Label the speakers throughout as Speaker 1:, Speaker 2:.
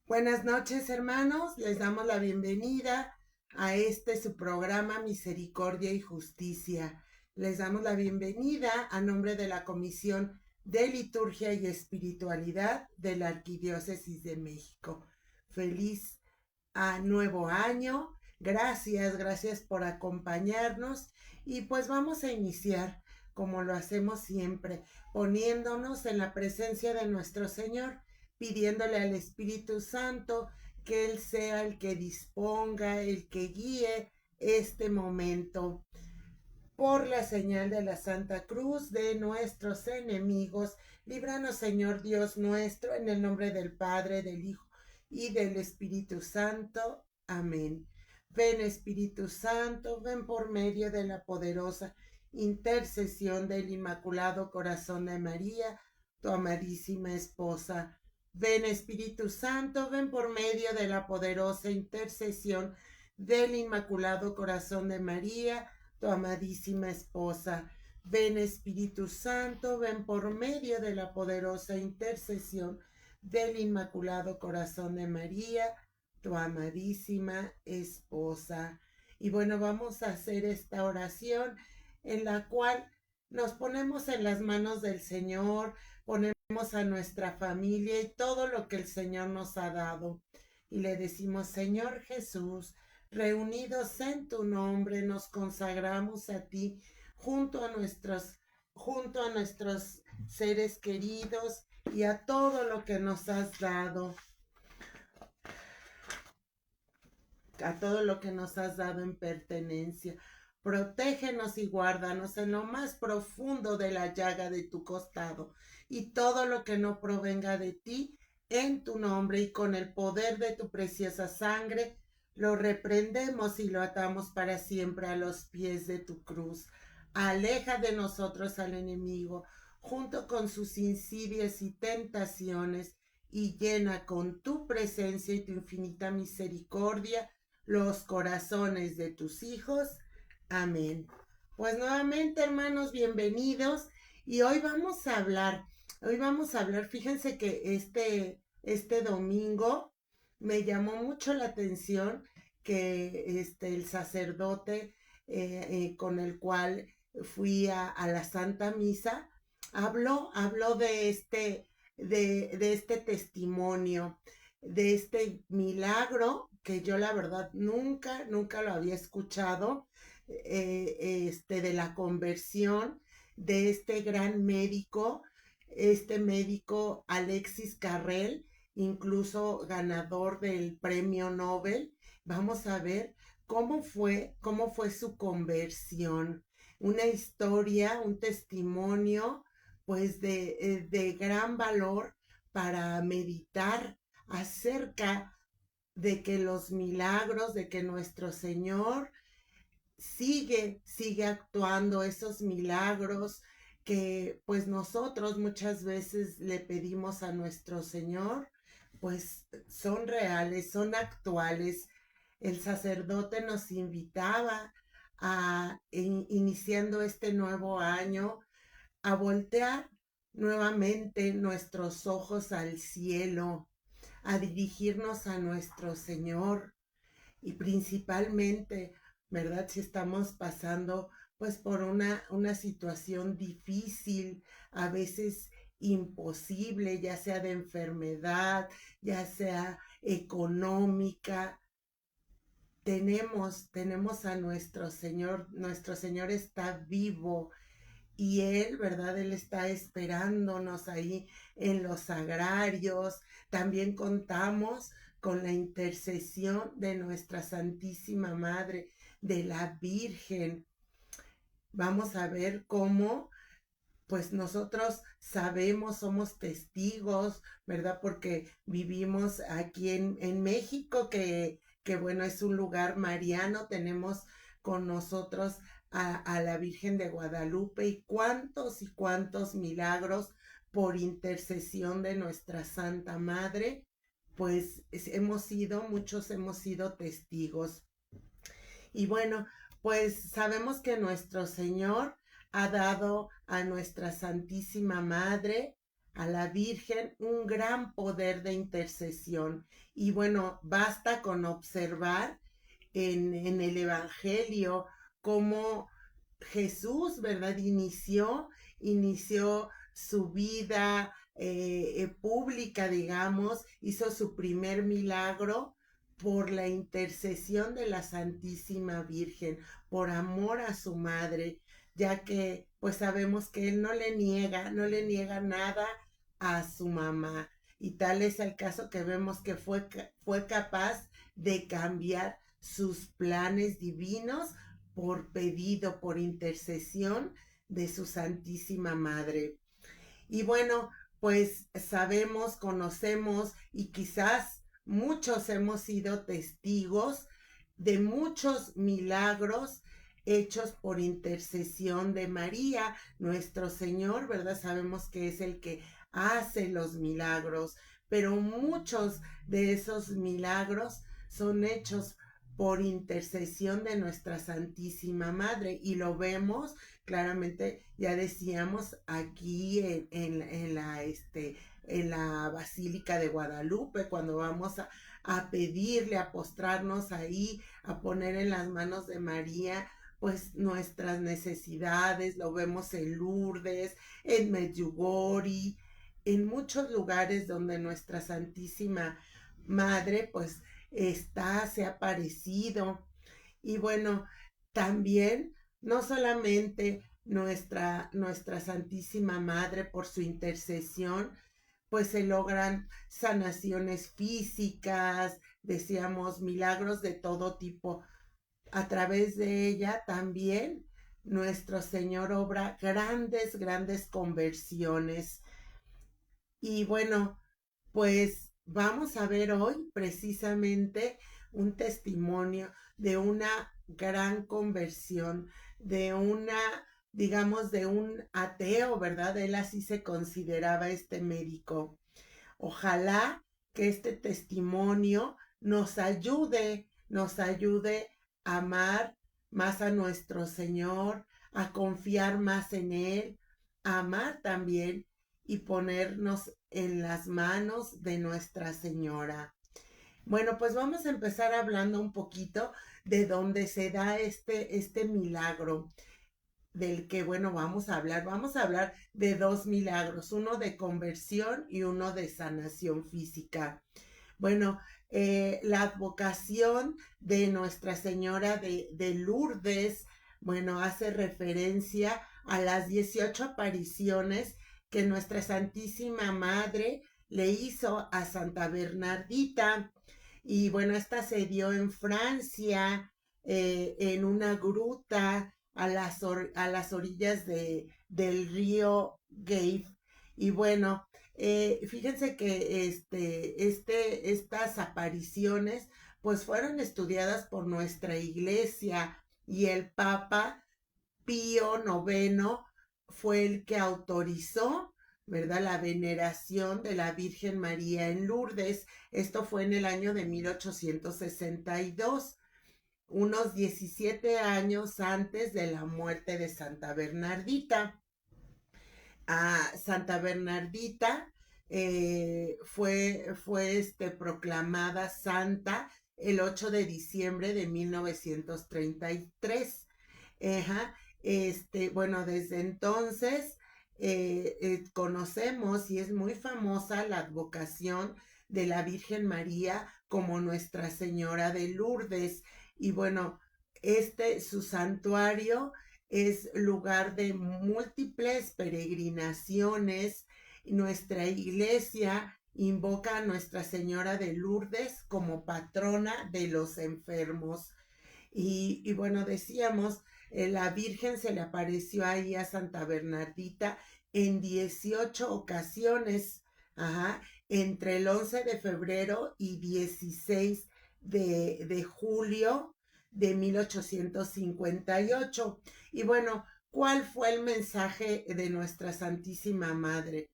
Speaker 1: Buenas noches, hermanos. Les damos la bienvenida a su programa Misericordia y Justicia. Les damos la bienvenida a nombre de la Comisión de Liturgia y Espiritualidad de la Arquidiócesis de México. Feliz nuevo año. Gracias por acompañarnos. Y pues vamos a iniciar, como lo hacemos siempre, poniéndonos en la presencia de nuestro Señor, pidiéndole al Espíritu Santo que Él sea el que disponga, el que guíe este momento. Por la señal de la Santa Cruz de nuestros enemigos, líbranos, Señor Dios nuestro, en el nombre del Padre, del Hijo y del Espíritu Santo. Amén. Ven, Espíritu Santo, ven por medio de la poderosa intercesión del Inmaculado Corazón de María, tu amadísima esposa. Ven, Espíritu Santo, ven por medio de la poderosa intercesión del Inmaculado Corazón de María, tu amadísima esposa. Ven, Espíritu Santo, ven por medio de la poderosa intercesión del Inmaculado Corazón de María, tu amadísima esposa. Y bueno, vamos a hacer esta oración en la cual nos ponemos en las manos del Señor, ponemos a nuestra familia y todo lo que el Señor nos ha dado. Y le decimos: Señor Jesús, reunidos en tu nombre, nos consagramos a ti junto a nuestros seres queridos y a todo lo que nos has dado, a todo lo que nos has dado en pertenencia. Protégenos y guárdanos en lo más profundo de la llaga de tu costado, y todo lo que no provenga de ti, en tu nombre y con el poder de tu preciosa sangre, lo reprendemos y lo atamos para siempre a los pies de tu cruz. Aleja de nosotros al enemigo, junto con sus insidias y tentaciones, y llena con tu presencia y tu infinita misericordia los corazones de tus hijos. Amén. Pues nuevamente, hermanos, bienvenidos. Y hoy vamos a hablar, fíjense que este domingo me llamó mucho la atención que el sacerdote con el cual fui a la Santa Misa habló de este testimonio, de este milagro que yo la verdad nunca lo había escuchado, de la conversión de este gran médico, este médico Alexis Carrel, incluso ganador del premio Nobel. Vamos a ver cómo fue su conversión. Una historia, un testimonio, pues de gran valor para meditar acerca de que los milagros, de que nuestro Señor sigue actuando esos milagros que pues nosotros muchas veces le pedimos a nuestro Señor, pues son reales, son actuales. El sacerdote nos invitaba iniciando este nuevo año, a voltear nuevamente nuestros ojos al cielo, a dirigirnos a nuestro Señor, y principalmente, ¿verdad? Si estamos pasando pues por una situación difícil, a veces imposible, ya sea de enfermedad, ya sea económica, tenemos a nuestro Señor está vivo, y Él, ¿verdad? Él está esperándonos ahí en los agrarios. También contamos con la intercesión de nuestra Santísima Madre, de la Virgen. Vamos a ver cómo, pues nosotros sabemos, somos testigos, ¿verdad? Porque vivimos aquí en México, que bueno, es un lugar mariano. Tenemos con nosotros a la Virgen de Guadalupe, y cuántos milagros por intercesión de nuestra Santa Madre, pues muchos hemos sido testigos. Y bueno, pues sabemos que nuestro Señor ha dado a nuestra Santísima Madre, a la Virgen un gran poder de intercesión. Y bueno, basta con observar en el Evangelio cómo Jesús, ¿verdad? Inició su vida pública, digamos, hizo su primer milagro por la intercesión de la Santísima Virgen, por amor a su madre, ya que pues sabemos que él no le niega nada a su mamá. Y tal es el caso que vemos que fue capaz de cambiar sus planes divinos por pedido, por intercesión de su Santísima Madre. Y bueno, pues sabemos, conocemos y quizás muchos hemos sido testigos de muchos milagros hechos por intercesión de María, nuestro Señor, ¿verdad? Sabemos que es el que hace los milagros, pero muchos de esos milagros son hechos por intercesión de nuestra Santísima Madre y lo vemos claramente, ya decíamos, aquí en la Basílica de Guadalupe, cuando vamos a pedirle, a postrarnos ahí, a poner en las manos de María, pues nuestras necesidades, lo vemos en Lourdes, en Medjugorje, en muchos lugares donde nuestra Santísima Madre, pues se ha aparecido. Y bueno, también no solamente nuestra Santísima Madre por su intercesión, pues se logran sanaciones físicas, decíamos, milagros de todo tipo. A través de ella también nuestro Señor obra grandes conversiones. Y bueno, pues vamos a ver hoy precisamente un testimonio de una gran conversión, digamos, de un ateo, ¿verdad? Él así se consideraba este médico. Ojalá que este testimonio nos ayude a amar más a nuestro Señor, a confiar más en Él, a amar también y ponernos en las manos de Nuestra Señora. Bueno, pues vamos a empezar hablando un poquito de dónde se da este milagro del que, bueno, vamos a hablar. Vamos a hablar de dos milagros, uno de conversión y uno de sanación física. Bueno, la advocación de Nuestra Señora de Lourdes, bueno, hace referencia a las 18 apariciones que Nuestra Santísima Madre le hizo a Santa Bernardita. Y bueno, esta se dio en Francia, en una gruta a las orillas del río Gave. Y bueno, fíjense que estas apariciones pues fueron estudiadas por nuestra iglesia y el Papa Pío IX fue el que autorizó, ¿verdad?, la veneración de la Virgen María en Lourdes. Esto fue en el año de 1862, unos 17 años antes de la muerte de Santa Bernardita. Santa Bernardita fue proclamada santa el 8 de diciembre de 1933. Ajá, bueno, desde entonces conocemos y es muy famosa la advocación de la Virgen María como Nuestra Señora de Lourdes. Y bueno, su santuario es lugar de múltiples peregrinaciones. Nuestra iglesia invoca a Nuestra Señora de Lourdes como patrona de los enfermos. Y bueno, decíamos, la Virgen se le apareció ahí a Santa Bernardita en 18 ocasiones, ajá, entre el 11 de febrero y 16 de julio de 1858. Y bueno, ¿cuál fue el mensaje de nuestra Santísima Madre?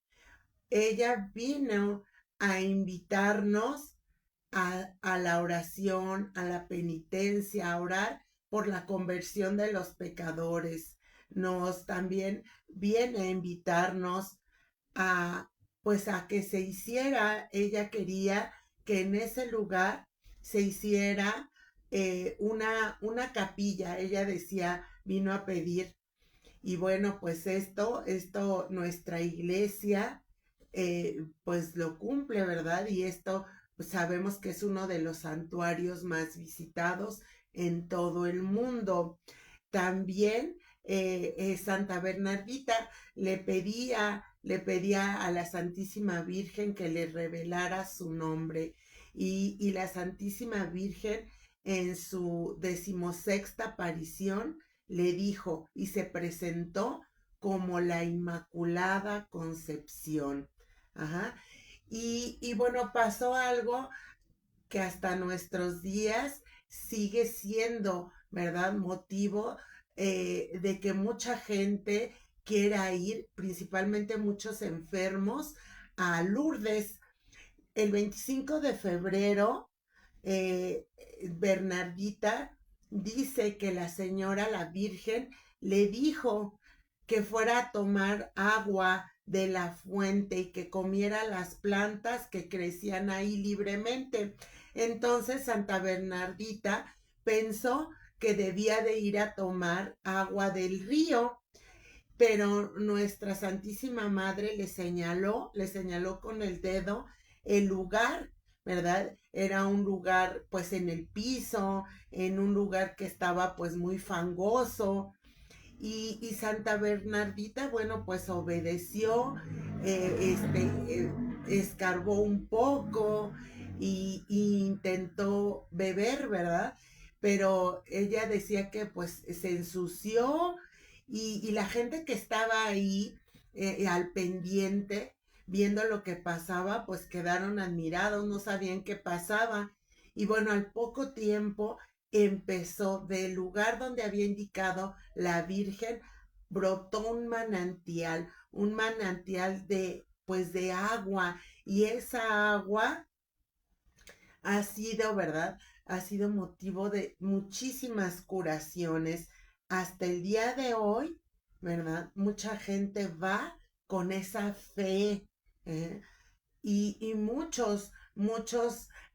Speaker 1: Ella vino a invitarnos a la oración, a la penitencia, a orar por la conversión de los pecadores. Nos también viene a invitarnos a pues a que se hiciera, ella quería que en ese lugar se hiciera una capilla. Ella decía, vino a pedir. Y bueno, pues esto nuestra iglesia pues lo cumple, ¿verdad? Y esto pues sabemos que es uno de los santuarios más visitados en todo el mundo. También Santa Bernardita le pedía a la Santísima Virgen que le revelara su nombre. Y la Santísima Virgen en su 16ª aparición le dijo y se presentó como la Inmaculada Concepción. Ajá. Y bueno, pasó algo que hasta nuestros días sigue siendo, ¿verdad? Motivo de que mucha gente quiera ir, principalmente muchos enfermos, a Lourdes. El 25 de febrero, eh, Bernardita dice que la señora, la Virgen, le dijo que fuera a tomar agua de la fuente y que comiera las plantas que crecían ahí libremente. Entonces Santa Bernardita pensó que debía de ir a tomar agua del río, pero nuestra Santísima Madre le señaló con el dedo el lugar, ¿verdad? Era un lugar pues en el piso, en un lugar que estaba pues muy fangoso, y Santa Bernardita, bueno, pues obedeció, escarbó un poco y intentó beber, ¿verdad? Pero ella decía que pues se ensució y la gente que estaba ahí al pendiente, viendo lo que pasaba, pues quedaron admirados, no sabían qué pasaba. Y bueno, al poco tiempo empezó del lugar donde había indicado la Virgen, brotó un manantial de, pues de agua, y esa agua ha sido, ¿verdad? Ha sido motivo de muchísimas curaciones. Hasta el día de hoy, ¿verdad? Mucha gente va con esa fe, ¿eh? Y muchos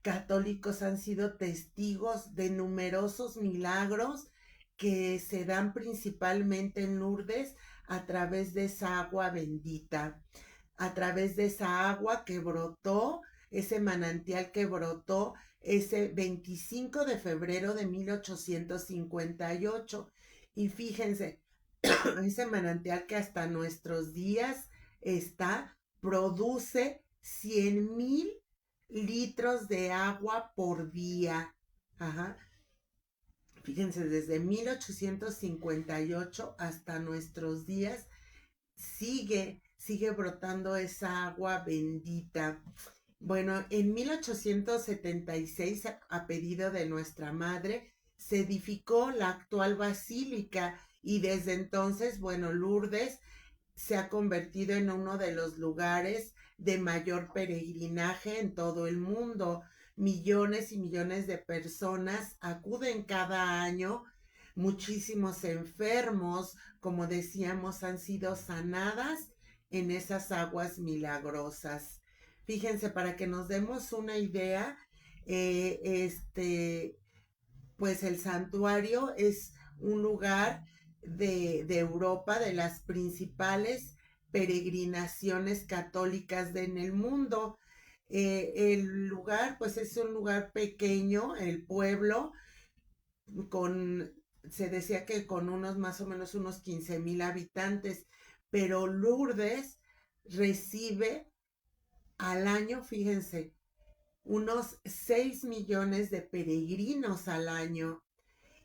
Speaker 1: católicos han sido testigos de numerosos milagros que se dan principalmente en Lourdes a través de esa agua bendita, a través de esa agua que brotó, ese manantial que brotó ese 25 de febrero de 1858. Y fíjense, ese manantial que hasta nuestros días produce 100,000 litros de agua por día. Ajá. Fíjense, desde 1858 hasta nuestros días sigue brotando esa agua bendita. Bueno, en 1876, a pedido de nuestra madre, se edificó la actual basílica y desde entonces, bueno, Lourdes se ha convertido en uno de los lugares de mayor peregrinaje en todo el mundo. Millones y millones de personas acuden cada año. Muchísimos enfermos, como decíamos, han sido sanadas en esas aguas milagrosas. Fíjense, para que nos demos una idea, eh, este, pues el santuario es un lugar de Europa, de las principales peregrinaciones católicas en el mundo. El lugar, pues es un lugar pequeño, el pueblo, con, se decía que con unos más o menos unos 15,000 habitantes, pero Lourdes recibe al año, fíjense, unos 6 millones de peregrinos al año.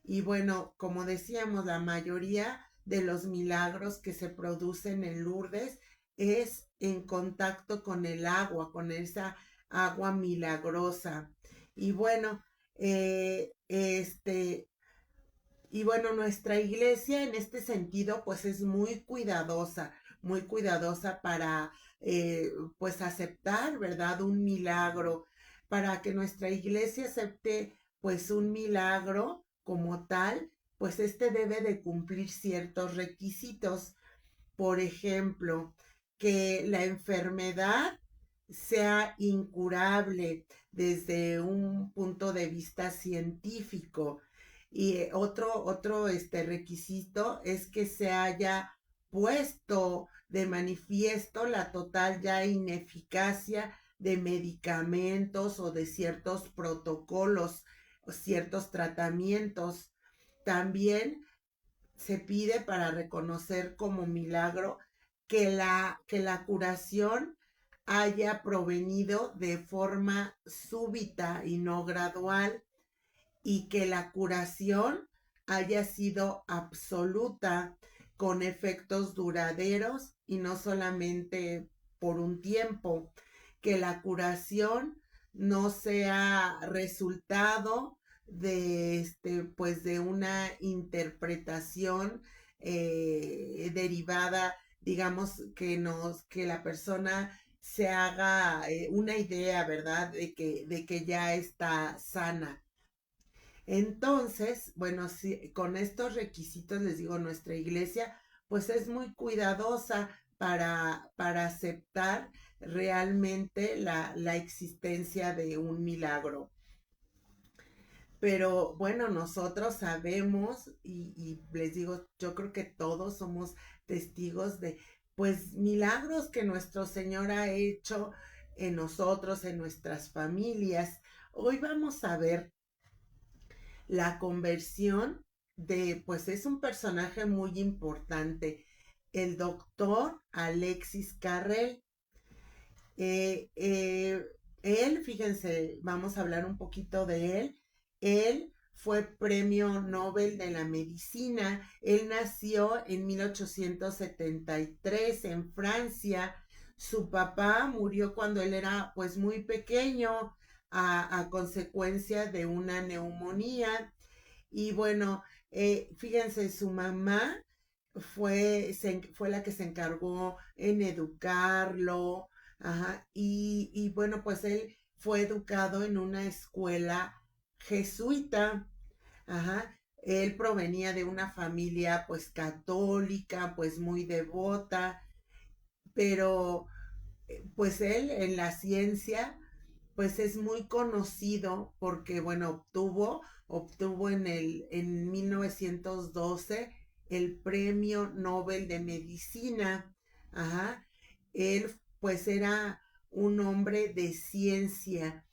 Speaker 1: Y bueno, como decíamos, la mayoría de los milagros que se producen en Lourdes es en contacto con el agua, con esa agua milagrosa. Y bueno, nuestra iglesia en este sentido, pues es muy cuidadosa para, pues aceptar, ¿verdad? Un milagro, para que nuestra iglesia acepte, pues un milagro como tal, pues este debe de cumplir ciertos requisitos. Por ejemplo, que la enfermedad sea incurable desde un punto de vista científico. Y otro requisito es que se haya puesto de manifiesto la total ya ineficacia de medicamentos o de ciertos protocolos o ciertos tratamientos. También se pide para reconocer como milagro que la curación haya provenido de forma súbita y no gradual, y que la curación haya sido absoluta, con efectos duraderos y no solamente por un tiempo, que la curación no sea resultado de una interpretación derivada, digamos, que la persona se haga una idea, ¿verdad? De que ya está sana. Entonces, bueno, sí, con estos requisitos, les digo, nuestra iglesia pues es muy cuidadosa para aceptar realmente la existencia de un milagro. Pero bueno, nosotros sabemos y les digo, yo creo que todos somos testigos de pues milagros que nuestro Señor ha hecho en nosotros, en nuestras familias. Hoy vamos a ver la conversión pues es un personaje muy importante, el doctor Alexis Carrel. Eh, eh, Él, fíjense, vamos a hablar un poquito de él. Él fue premio Nobel de la Medicina. Él nació en 1873 en Francia. Su papá murió cuando él era pues muy pequeño a consecuencia de una neumonía. Y bueno, fíjense, su mamá fue la que se encargó en educarlo, ajá, y bueno, pues él fue educado en una escuela jesuita, ajá. Él provenía de una familia pues católica, pues muy devota, pero pues él en la ciencia pues es muy conocido porque, bueno, obtuvo en 1912 el Premio Nobel de Medicina. Ajá. Él, pues, era un hombre de ciencia.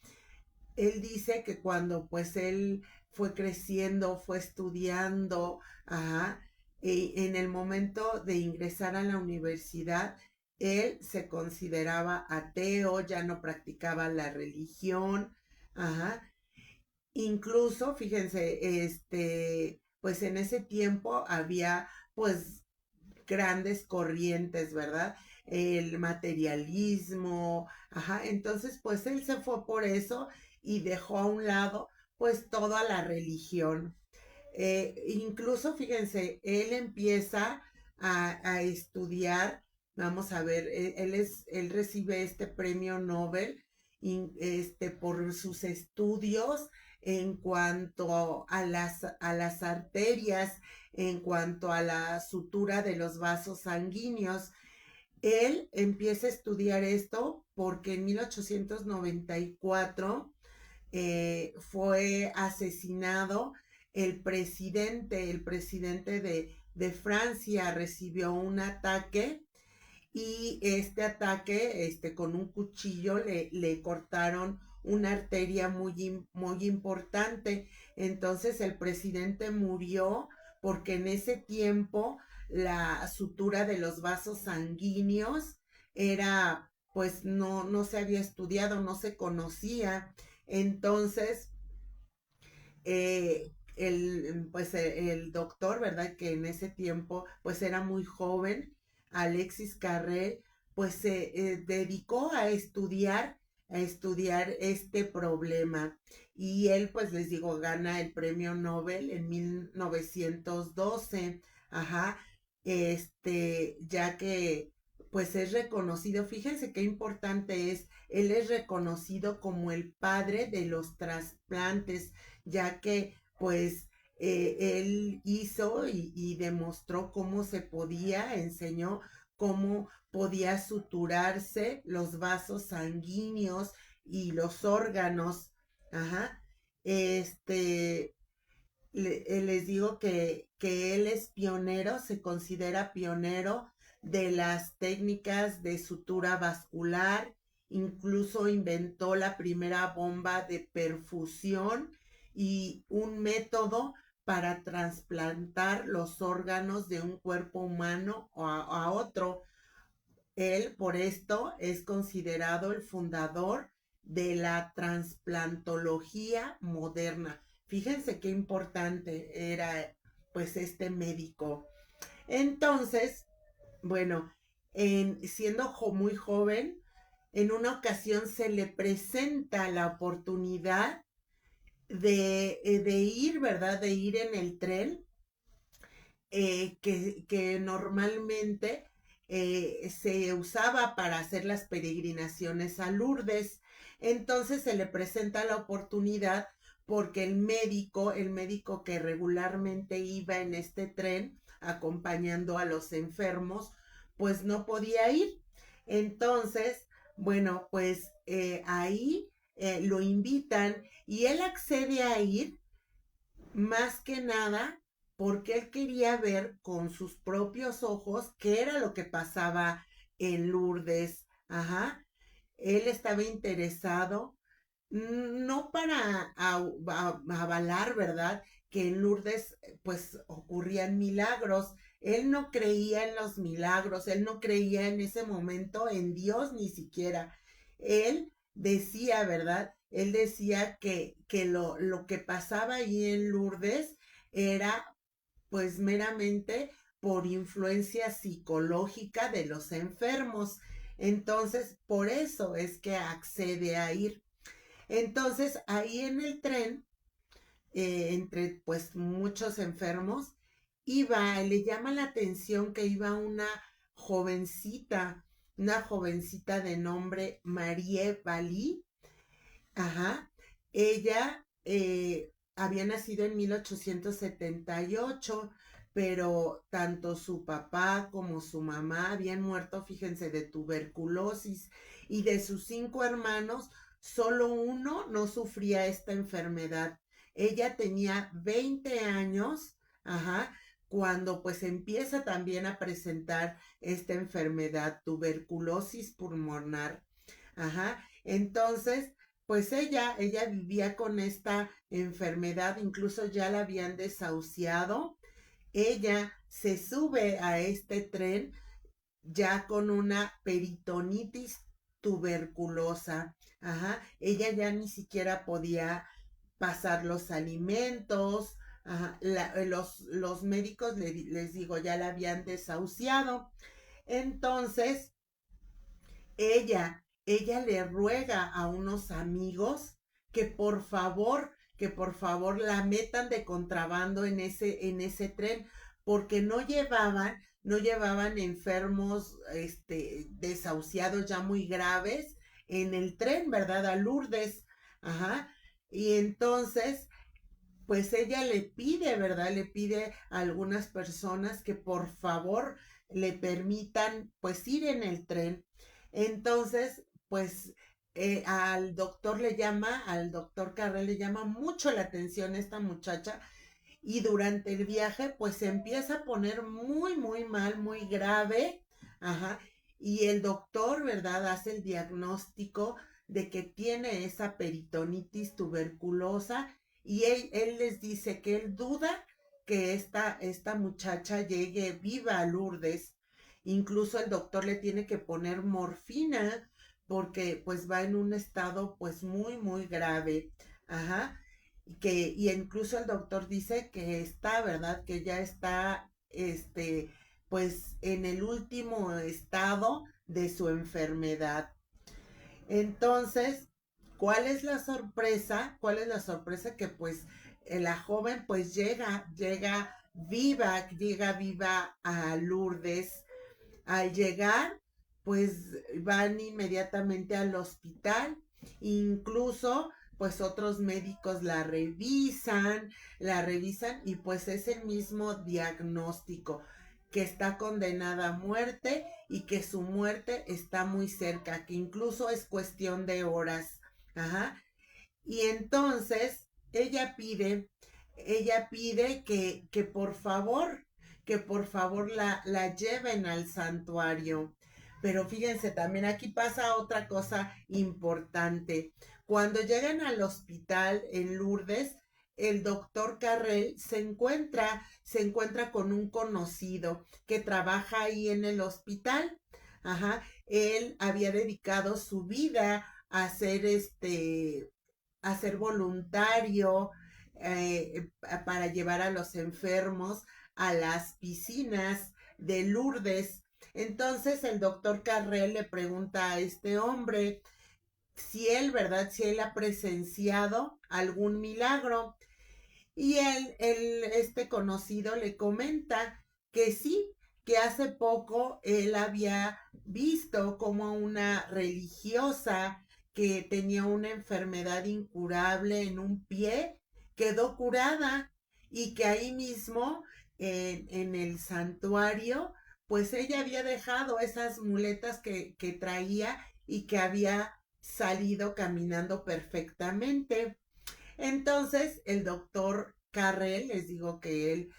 Speaker 1: Él dice que cuando, pues, él fue creciendo, fue estudiando, ajá, en el momento de ingresar a la universidad, él se consideraba ateo, ya no practicaba la religión, ajá. Incluso, fíjense, pues en ese tiempo había, pues, grandes corrientes, ¿verdad? El materialismo, ajá. Entonces, pues él se fue por eso y dejó a un lado, pues, toda la religión. Incluso, fíjense, él empieza a estudiar, vamos a ver, él recibe este premio Nobel por sus estudios en cuanto a las arterias, en cuanto a la sutura de los vasos sanguíneos. Él empieza a estudiar esto porque en 1894 fue asesinado el presidente de Francia recibió un ataque, y este ataque, con un cuchillo le cortaron una arteria muy importante. Entonces el presidente murió porque en ese tiempo la sutura de los vasos sanguíneos era, pues no se había estudiado, no se conocía. Entonces, el doctor, ¿verdad? Que en ese tiempo, pues era muy joven, Alexis Carrel, pues se dedicó a estudiar este problema. Y él, pues les digo, gana el premio Nobel en 1912, ajá, ya que pues es reconocido, fíjense qué importante es, él es reconocido como el padre de los trasplantes, ya que pues él hizo y demostró cómo se podía, enseñó cómo podía suturarse los vasos sanguíneos y los órganos. Ajá. Este, les digo que él es pionero, se considera pionero de las técnicas de sutura vascular, incluso inventó la primera bomba de perfusión y un método para trasplantar los órganos de un cuerpo humano a otro. Él, por esto, es considerado el fundador de la trasplantología moderna. Fíjense qué importante era, pues, este médico. Entonces, bueno, siendo muy joven, en una ocasión se le presenta la oportunidad de ir, ¿verdad? De ir en el tren que normalmente se usaba para hacer las peregrinaciones a Lourdes. Entonces se le presenta la oportunidad porque el médico que regularmente iba en este tren acompañando a los enfermos, pues no podía ir. Entonces, bueno, pues ahí lo invitan y él accede a ir más que nada porque él quería ver con sus propios ojos qué era lo que pasaba en Lourdes. Ajá. Él estaba interesado, no para avalar, ¿verdad? Que en Lourdes pues ocurrían milagros. Él no creía en los milagros, él no creía en ese momento en Dios ni siquiera. Él decía, ¿verdad? Él decía que lo que pasaba ahí en Lourdes era pues meramente por influencia psicológica de los enfermos. Entonces, por eso es que accede a ir. Entonces, ahí en el tren, entre pues muchos enfermos, le llama la atención que iba una jovencita de nombre Marie Valí. Ajá. Ella había nacido en 1878, pero tanto su papá como su mamá habían muerto, fíjense, de tuberculosis, y de sus 5 hermanos, solo uno no sufría esta enfermedad. Ella tenía 20 años, ajá, cuando pues empieza también a presentar esta enfermedad, tuberculosis pulmonar. Ajá. Entonces, pues ella vivía con esta enfermedad, incluso ya la habían desahuciado. Ella se sube a este tren ya con una peritonitis tuberculosa. Ajá. Ella ya ni siquiera podía pasar los alimentos. Ajá. Los médicos les digo, ya la habían desahuciado. Entonces, ella le ruega a unos amigos que por favor la metan de contrabando en ese tren, porque no llevaban enfermos, desahuciados ya muy graves en el tren, ¿verdad? A Lourdes. Ajá. Y entonces, pues ella le pide, ¿verdad? Le pide a algunas personas que por favor le permitan pues ir en el tren. Entonces, pues al doctor Carrel le llama mucho la atención esta muchacha y durante el viaje pues se empieza a poner muy, muy mal, muy grave. Ajá. Y el doctor, ¿verdad? Hace el diagnóstico de que tiene esa peritonitis tuberculosa y él les dice que él duda que esta muchacha llegue viva a Lourdes. Incluso el doctor le tiene que poner morfina porque pues va en un estado pues muy, muy grave. Ajá. Y incluso el doctor dice que está, ¿verdad? Que ya está, pues en el último estado de su enfermedad. Entonces, ¿cuál es la sorpresa? ¿Cuál es la sorpresa? Que pues la joven pues llega viva a Lourdes. Al llegar, pues van inmediatamente al hospital, incluso pues otros médicos la revisan y pues es el mismo diagnóstico, que está condenada a muerte y que su muerte está muy cerca, que incluso es cuestión de horas. Ajá. Y entonces ella pide que por favor la lleven al santuario. Pero fíjense, también aquí pasa otra cosa importante. Cuando llegan al hospital en Lourdes, el doctor Carrel se encuentra con un conocido que trabaja ahí en el hospital. Ajá, él había dedicado su vida a ser a ser voluntario para llevar a los enfermos a las piscinas de Lourdes. Entonces el doctor Carrel le pregunta a este hombre si él, ¿verdad? Si él ha presenciado algún milagro. Y este conocido le comenta que sí, que hace poco él había visto como una religiosa que tenía una enfermedad incurable en un pie quedó curada y que ahí mismo en el santuario, pues ella había dejado esas muletas que traía y que había salido caminando perfectamente. Entonces, el doctor Carrel, les digo que él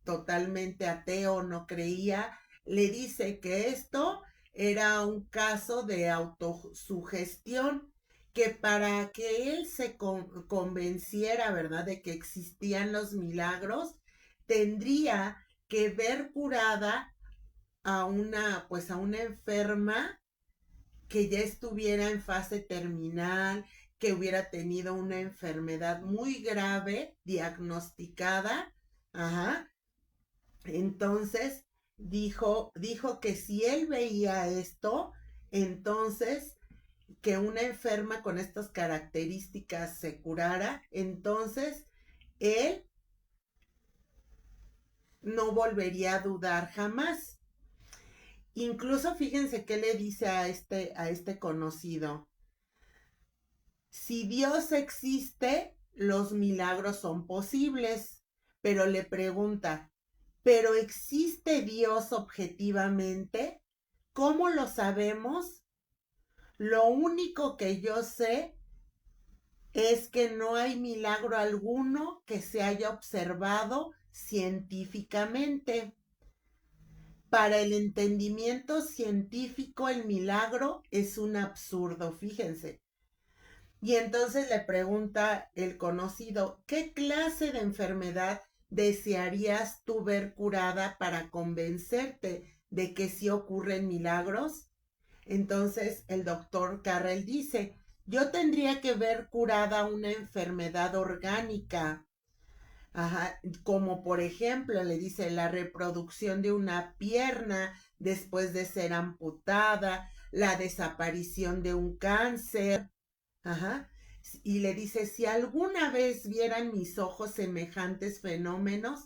Speaker 1: totalmente ateo, no creía, le dice que esto era un caso de autosugestión, que para que él se convenciera, ¿verdad?, de que existían los milagros, tendría que ver curada pues a una enferma que ya estuviera en fase terminal, que hubiera tenido una enfermedad muy grave diagnosticada. Ajá. Entonces dijo que si él veía esto, entonces que una enferma con estas características se curara, entonces él no volvería a dudar jamás. Incluso fíjense qué le dice a este conocido. Si Dios existe, los milagros son posibles, pero le pregunta, ¿pero existe Dios objetivamente? ¿Cómo lo sabemos? Lo único que yo sé es que no hay milagro alguno que se haya observado científicamente. Para el entendimiento científico, el milagro es un absurdo, fíjense. Y entonces le pregunta el conocido, ¿qué clase de enfermedad desearías tú ver curada para convencerte de que sí ocurren milagros? Entonces el doctor Carrel dice, yo tendría que ver curada una enfermedad orgánica. Ajá, como por ejemplo, le dice, la reproducción de una pierna después de ser amputada, la desaparición de un cáncer. Ajá. Y le dice, si alguna vez vieran mis ojos semejantes fenómenos,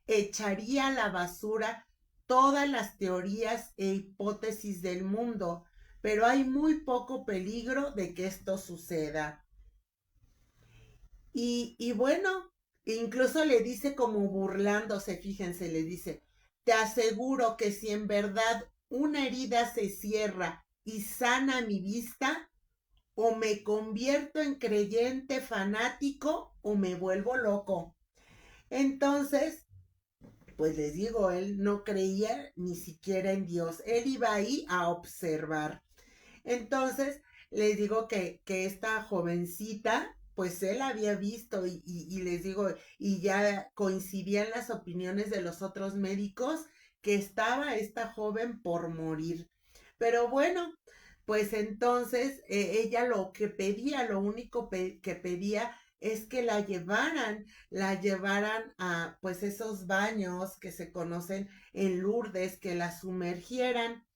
Speaker 1: echaría a la basura todas las teorías e hipótesis del mundo, pero hay muy poco peligro de que esto suceda. Y bueno, incluso le dice como burlándose, fíjense, le dice, te aseguro que si en verdad una herida se cierra y sana mi vista, o me convierto en creyente fanático o me vuelvo loco. Entonces, pues les digo, él no creía ni siquiera en Dios, él iba ahí a observar. Entonces, les digo que esta jovencita, pues él había visto y les digo, y ya coincidían las opiniones de los otros médicos que estaba esta joven por morir. Pero bueno, pues entonces ella lo que pedía, lo único que pedía es que la llevaran a pues esos baños que se conocen en Lourdes, que la sumergieran.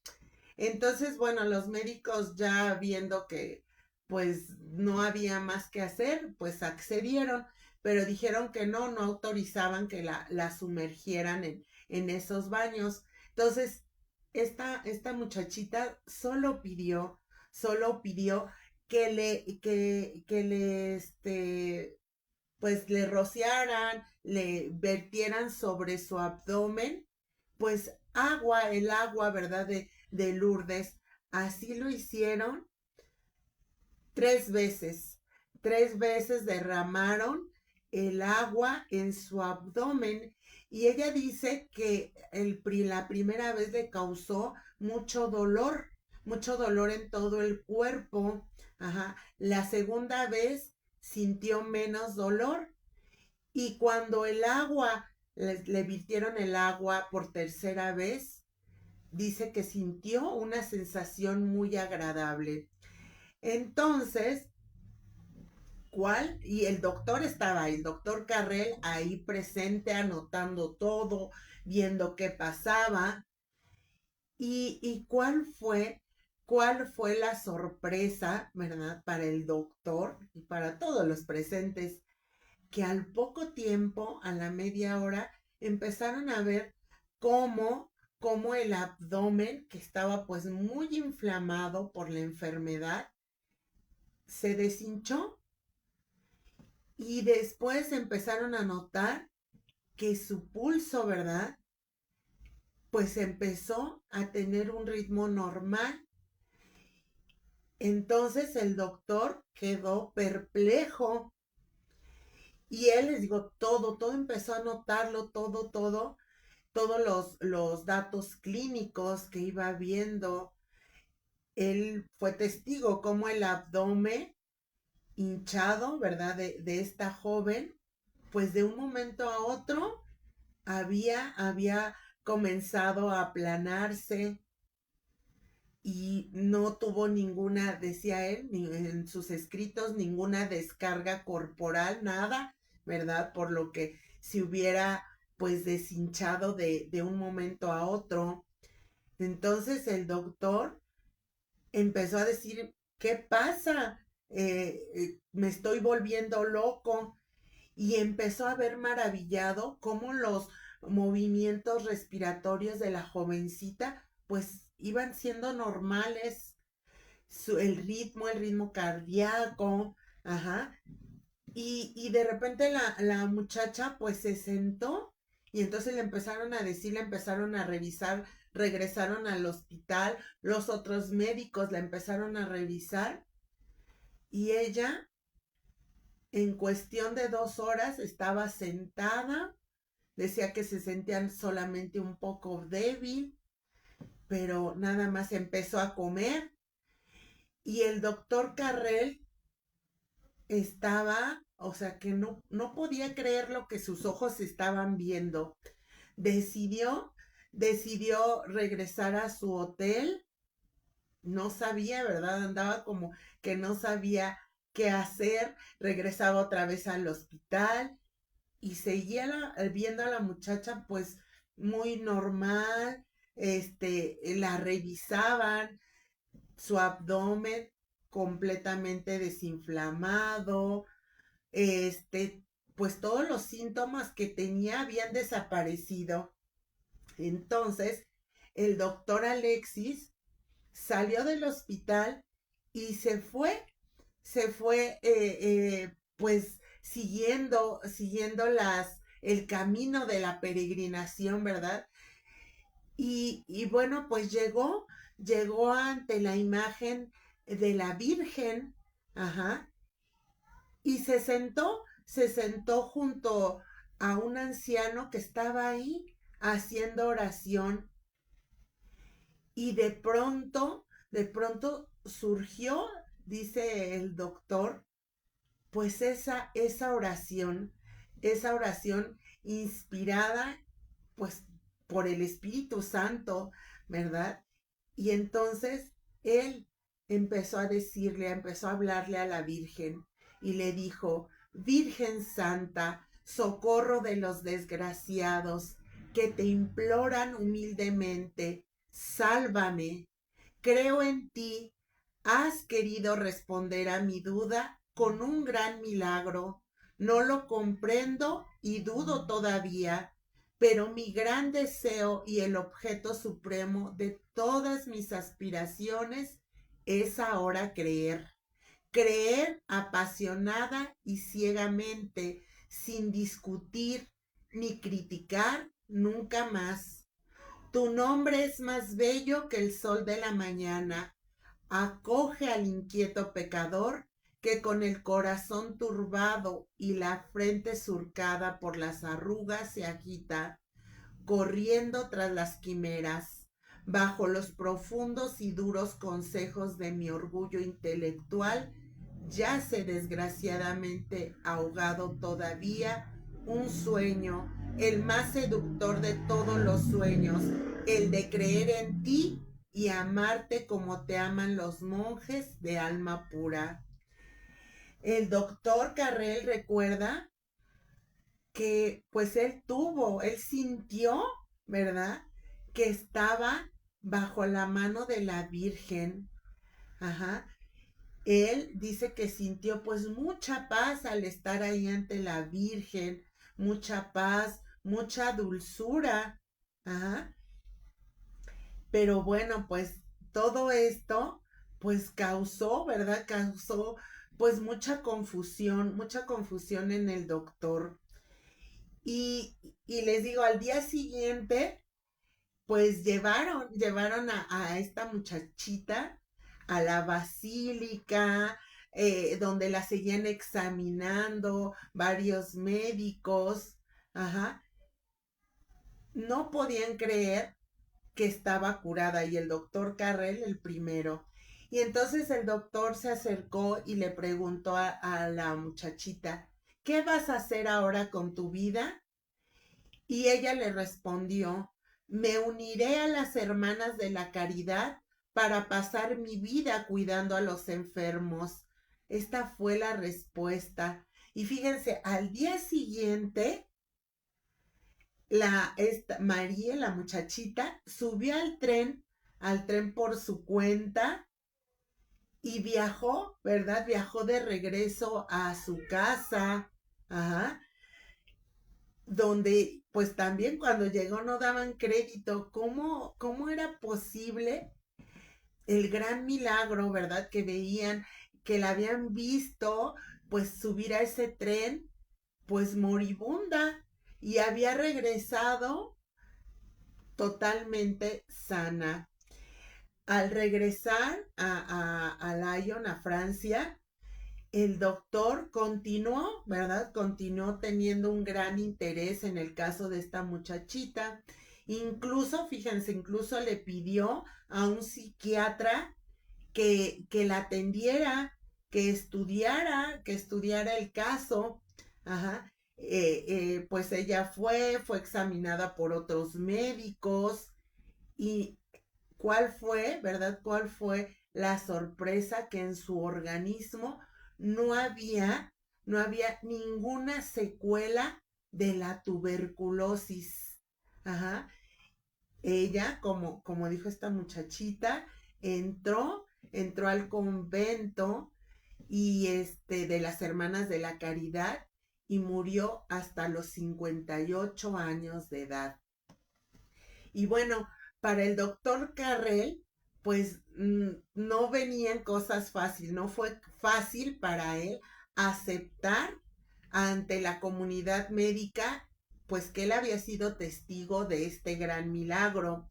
Speaker 1: Entonces, bueno, los médicos ya viendo que pues no había más que hacer, pues accedieron, pero dijeron que no autorizaban que la sumergieran en esos baños. Entonces, esta muchachita solo pidió pues le rociaran, le vertieran sobre su abdomen, pues agua, el agua, ¿verdad? De Lourdes. Así lo hicieron 3 veces. 3 veces derramaron el agua en su abdomen y ella dice que la primera vez le causó mucho dolor en todo el cuerpo. Ajá. La segunda vez sintió menos dolor y cuando le virtieron el agua por tercera vez, dice que sintió una sensación muy agradable. Entonces, ¿cuál? Y el doctor estaba ahí, el doctor Carrel ahí presente, anotando todo, viendo qué pasaba. ¿Y cuál fue la sorpresa, ¿verdad? Para el doctor y para todos los presentes, que al poco tiempo, a la media hora, empezaron a ver cómo, cómo el abdomen, que estaba pues muy inflamado por la enfermedad, se deshinchó y después empezaron a notar que su pulso, ¿verdad? Pues empezó a tener un ritmo normal. Entonces el doctor quedó perplejo y él les digo, todo empezó a notarlo, todos los datos clínicos que iba viendo. Él fue testigo como el abdomen hinchado, ¿verdad? De esta joven, pues de un momento a otro había comenzado a aplanarse y no tuvo ninguna, decía él, ni en sus escritos, ninguna descarga corporal, nada, ¿verdad? Por lo que si hubiera pues deshinchado de un momento a otro. Entonces el doctor empezó a decir, ¿qué pasa? Me estoy volviendo loco. Y empezó a ver maravillado cómo los movimientos respiratorios de la jovencita pues iban siendo normales, el ritmo cardíaco, ajá. Y de repente la muchacha pues se sentó y entonces le empezaron a decir, le empezaron a revisar, regresaron al hospital, los otros médicos la empezaron a revisar y ella en cuestión de 2 horas estaba sentada, decía que se sentían solamente un poco débil, pero nada más empezó a comer y el doctor Carrel estaba, o sea que no podía creer lo que sus ojos estaban viendo. Decidió, decidió regresar a su hotel, no sabía, ¿verdad? Andaba como que no sabía qué hacer, regresaba otra vez al hospital y seguía viendo a la muchacha pues muy normal, la revisaban, su abdomen completamente desinflamado, pues todos los síntomas que tenía habían desaparecido. Entonces, el doctor Alexis salió del hospital y se fue, pues siguiendo el camino de la peregrinación, ¿verdad? Y bueno, pues llegó ante la imagen de la Virgen, ajá, y se sentó junto a un anciano que estaba ahí haciendo oración y de pronto surgió, dice el doctor, pues esa oración inspirada pues por el Espíritu Santo, ¿verdad? Y entonces él empezó a hablarle a la Virgen y le dijo, Virgen Santa, socorro de los desgraciados que te imploran humildemente, sálvame, creo en ti, has querido responder a mi duda con un gran milagro, no lo comprendo y dudo todavía, pero mi gran deseo y el objeto supremo de todas mis aspiraciones es ahora creer apasionada y ciegamente, sin discutir ni criticar nunca más. Tu nombre es más bello que el sol de la mañana. Acoge al inquieto pecador que con el corazón turbado y la frente surcada por las arrugas se agita, corriendo tras las quimeras, bajo los profundos y duros consejos de mi orgullo intelectual, yace desgraciadamente ahogado todavía un sueño, el más seductor de todos los sueños, el de creer en ti y amarte como te aman los monjes de alma pura. El doctor Carrel recuerda que pues él sintió, ¿verdad? Que estaba bajo la mano de la Virgen. Ajá. Él dice que sintió pues mucha paz al estar ahí ante la Virgen, mucha paz, mucha dulzura. Ajá. Pero bueno, pues todo esto pues causó, ¿verdad? Causó pues mucha confusión en el doctor. Y les digo, al día siguiente, pues llevaron a esta muchachita a la basílica, donde la seguían examinando varios médicos, ajá, no podían creer que estaba curada y el doctor Carrel el primero. Y entonces el doctor se acercó y le preguntó a la muchachita, ¿qué vas a hacer ahora con tu vida? Y ella le respondió, me uniré a las hermanas de la caridad para pasar mi vida cuidando a los enfermos. Esta fue la respuesta. Y fíjense, al día siguiente, María, la muchachita, subió al tren por su cuenta y viajó, ¿verdad? Viajó de regreso a su casa, ajá, donde pues también cuando llegó no daban crédito. ¿Cómo era posible el gran milagro, ¿verdad? Que veían, que la habían visto pues subir a ese tren pues moribunda y había regresado totalmente sana. Al regresar a Lyon, a Francia, el doctor continuó, ¿verdad? Continuó teniendo un gran interés en el caso de esta muchachita. Incluso, fíjense, incluso le pidió a un psiquiatra que la atendiera, que estudiara el caso. Ajá. Pues ella fue examinada por otros médicos y ¿cuál fue, verdad? ¿Cuál fue la sorpresa? Que en su organismo no había, no había ninguna secuela de la tuberculosis. Ajá. Ella, como dijo esta muchachita, entró al convento y de las hermanas de la caridad y murió hasta los 58 años de edad. Y bueno, para el doctor Carrel, pues no venían cosas fáciles, no fue fácil para él aceptar ante la comunidad médica, pues que él había sido testigo de este gran milagro.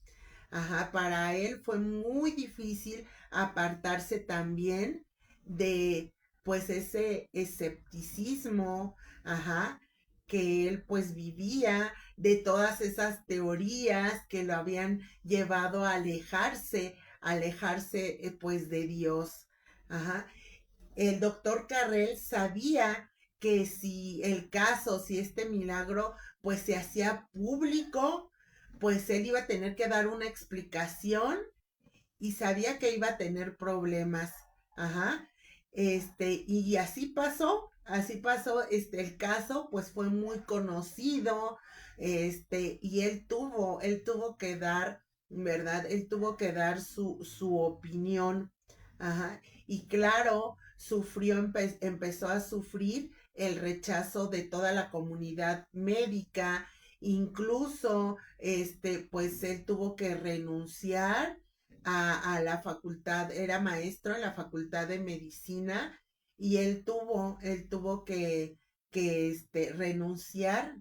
Speaker 1: Ajá, para él fue muy difícil apartarse también de pues ese escepticismo, ajá, que él pues vivía, de todas esas teorías que lo habían llevado a alejarse pues de Dios. Ajá. El doctor Carrel sabía que si este milagro pues se hacía público, pues él iba a tener que dar una explicación y sabía que iba a tener problemas. Ajá. Y así pasó, el caso pues fue muy conocido, y él tuvo que dar, ¿verdad? Él tuvo que dar su opinión, ajá, y claro, empezó a sufrir el rechazo de toda la comunidad médica, incluso, pues él tuvo que renunciar a la facultad, era maestro en la facultad de medicina y él tuvo que renunciar,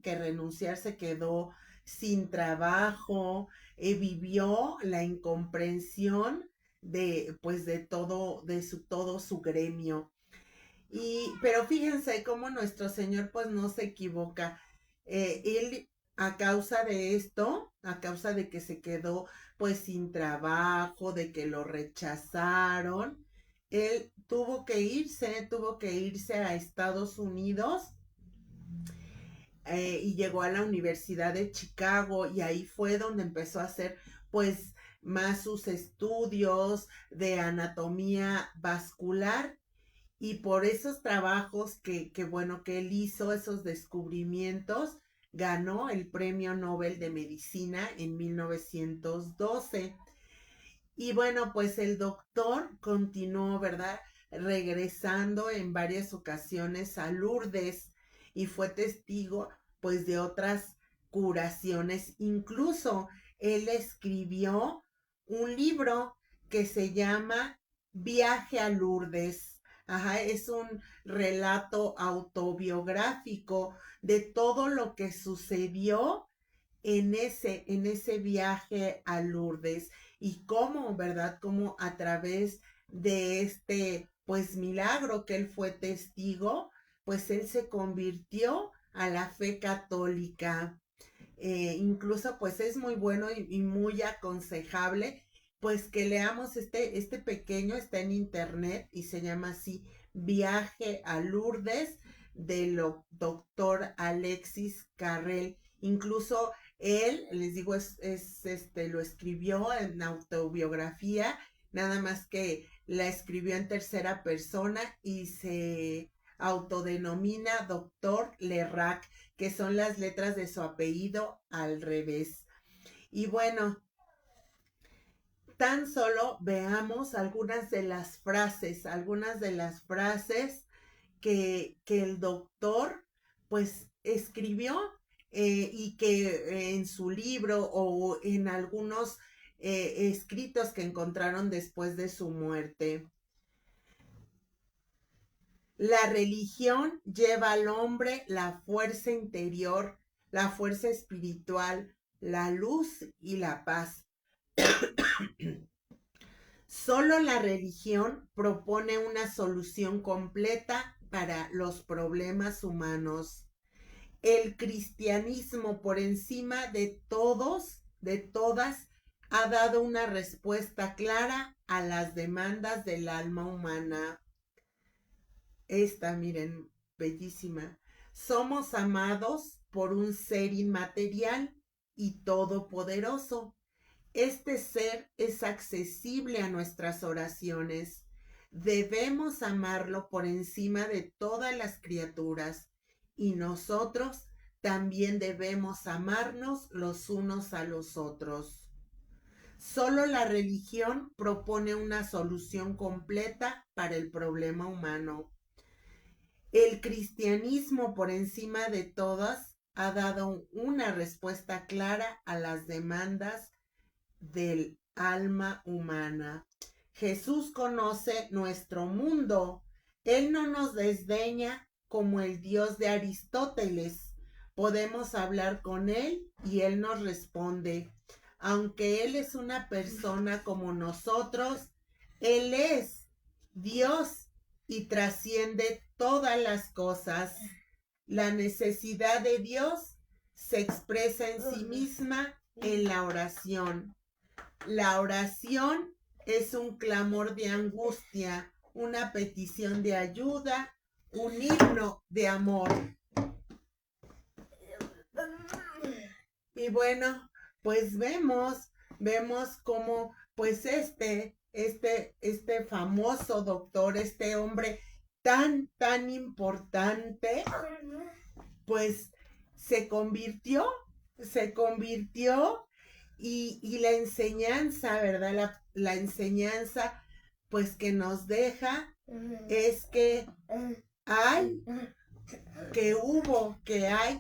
Speaker 1: se quedó sin trabajo, vivió la incomprensión de, pues, de todo, todo su gremio. Pero fíjense cómo nuestro Señor pues no se equivoca. Él, a causa de esto, a causa de que se quedó pues sin trabajo, de que lo rechazaron, él tuvo que irse a Estados Unidos, y llegó a la Universidad de Chicago, y ahí fue donde empezó a hacer pues más sus estudios de anatomía vascular. Y por esos trabajos bueno, que él hizo, esos descubrimientos, ganó el Premio Nobel de Medicina en 1912. Y bueno, pues el doctor continuó, ¿verdad? Regresando en varias ocasiones a Lourdes, y fue testigo pues de otras curaciones. Incluso él escribió un libro que se llama Viaje a Lourdes. Ajá, es un relato autobiográfico de todo lo que sucedió en ese viaje a Lourdes, y cómo, ¿verdad? Cómo a través de este, pues, milagro que él fue testigo, pues él se convirtió a la fe católica. Incluso, pues es muy bueno y muy aconsejable, pues que leamos este pequeño, está en internet y se llama así, Viaje a Lourdes, del doctor Alexis Carrel. Incluso él, les digo, lo escribió en autobiografía, nada más que la escribió en tercera persona y se autodenomina doctor Lerrac, que son las letras de su apellido al revés. Y bueno, tan solo veamos algunas de las frases que el doctor pues escribió, y que en su libro o en algunos escritos que encontraron después de su muerte. La religión lleva al hombre la fuerza interior, la fuerza espiritual, la luz y la paz. Solo la religión propone una solución completa para los problemas humanos. El cristianismo, por encima de todos, de todas, ha dado una respuesta clara a las demandas del alma humana. Esta, miren, bellísima. Somos amados por un ser inmaterial y todopoderoso. Este ser es accesible a nuestras oraciones. Debemos amarlo por encima de todas las criaturas, y nosotros también debemos amarnos los unos a los otros. Solo la religión propone una solución completa para el problema humano. El cristianismo, por encima de todas, ha dado una respuesta clara a las demandas del alma humana. Jesús conoce nuestro mundo. Él no nos desdeña como el Dios de Aristóteles. Podemos hablar con Él y Él nos responde. Aunque Él es una persona como nosotros, Él es Dios y trasciende todas las cosas. La necesidad de Dios se expresa en sí misma en la oración. La oración es un clamor de angustia, una petición de ayuda, un himno de amor. Y bueno, pues vemos cómo pues este famoso doctor, este hombre tan importante, pues se convirtió, y la enseñanza, ¿verdad? La enseñanza pues que nos deja es que hay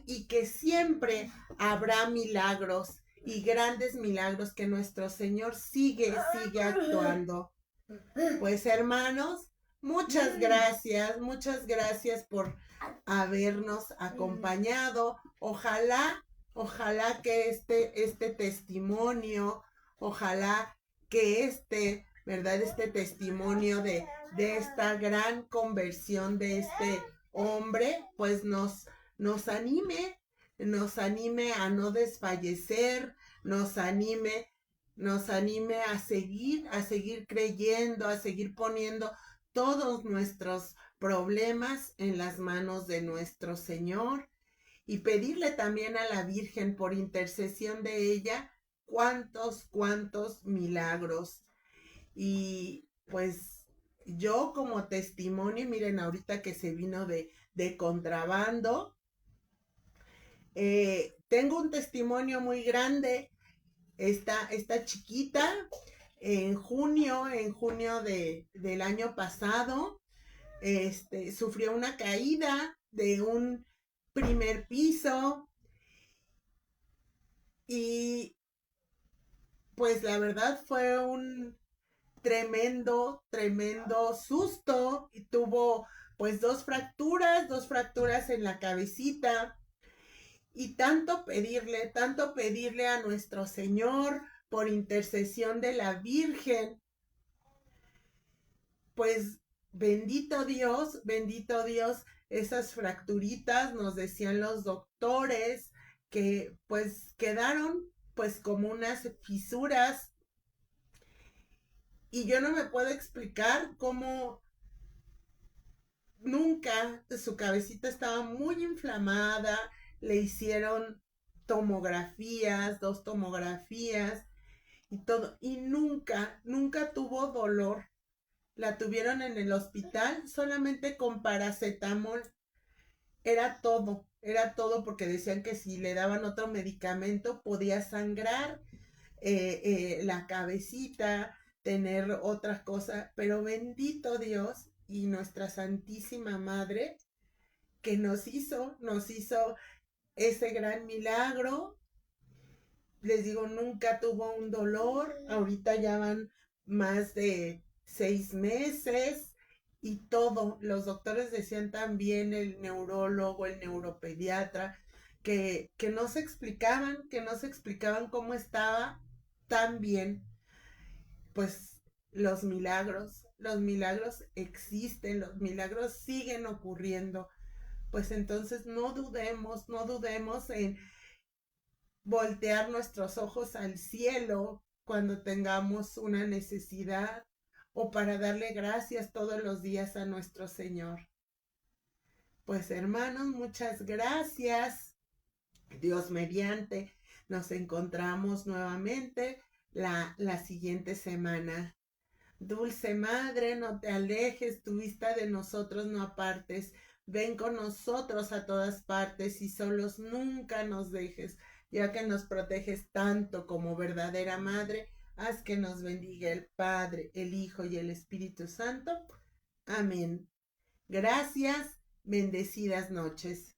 Speaker 1: y que siempre habrá milagros, y grandes milagros, que nuestro Señor sigue actuando. Pues hermanos, muchas gracias por habernos acompañado. Ojalá Ojalá que este testimonio, ojalá que ¿verdad? Este testimonio de esta gran conversión de este hombre, pues nos anime a no desfallecer, nos anime, nos anime a seguir creyendo, a seguir poniendo todos nuestros problemas en las manos de nuestro Señor y pedirle también a la Virgen por intercesión de ella cuántos milagros. Y pues yo como testimonio, miren, ahorita que se vino de contrabando, tengo un testimonio muy grande. Esta chiquita, en junio del año pasado, sufrió una caída de un primer piso y pues la verdad fue un tremendo susto y tuvo pues dos fracturas en la cabecita y tanto pedirle a nuestro Señor por intercesión de la Virgen, pues bendito Dios, esas fracturitas nos decían los doctores que pues quedaron pues como unas fisuras y yo no me puedo explicar cómo nunca su cabecita estaba muy inflamada, le hicieron tomografías, dos tomografías y todo, y nunca tuvo dolor. La tuvieron en el hospital solamente con paracetamol. Era todo porque decían que si le daban otro medicamento podía sangrar la cabecita, tener otras cosas, pero bendito Dios y nuestra Santísima Madre que nos hizo ese gran milagro. Les digo, nunca tuvo un dolor, ahorita ya van más de 6 meses y todo. Los doctores decían también, el neurólogo, el neuropediatra, que no se explicaban cómo estaba tan bien. Pues los milagros existen, los milagros siguen ocurriendo. Pues entonces no dudemos en voltear nuestros ojos al cielo cuando tengamos una necesidad o para darle gracias todos los días a nuestro Señor. Pues hermanos, muchas gracias. Dios mediante, nos encontramos nuevamente la siguiente semana. Dulce Madre, no te alejes, tu vista de nosotros no apartes. Ven con nosotros a todas partes y solos nunca nos dejes, ya que nos proteges tanto como verdadera Madre. Haz que nos bendiga el Padre, el Hijo y el Espíritu Santo. Amén. Gracias, bendecidas noches.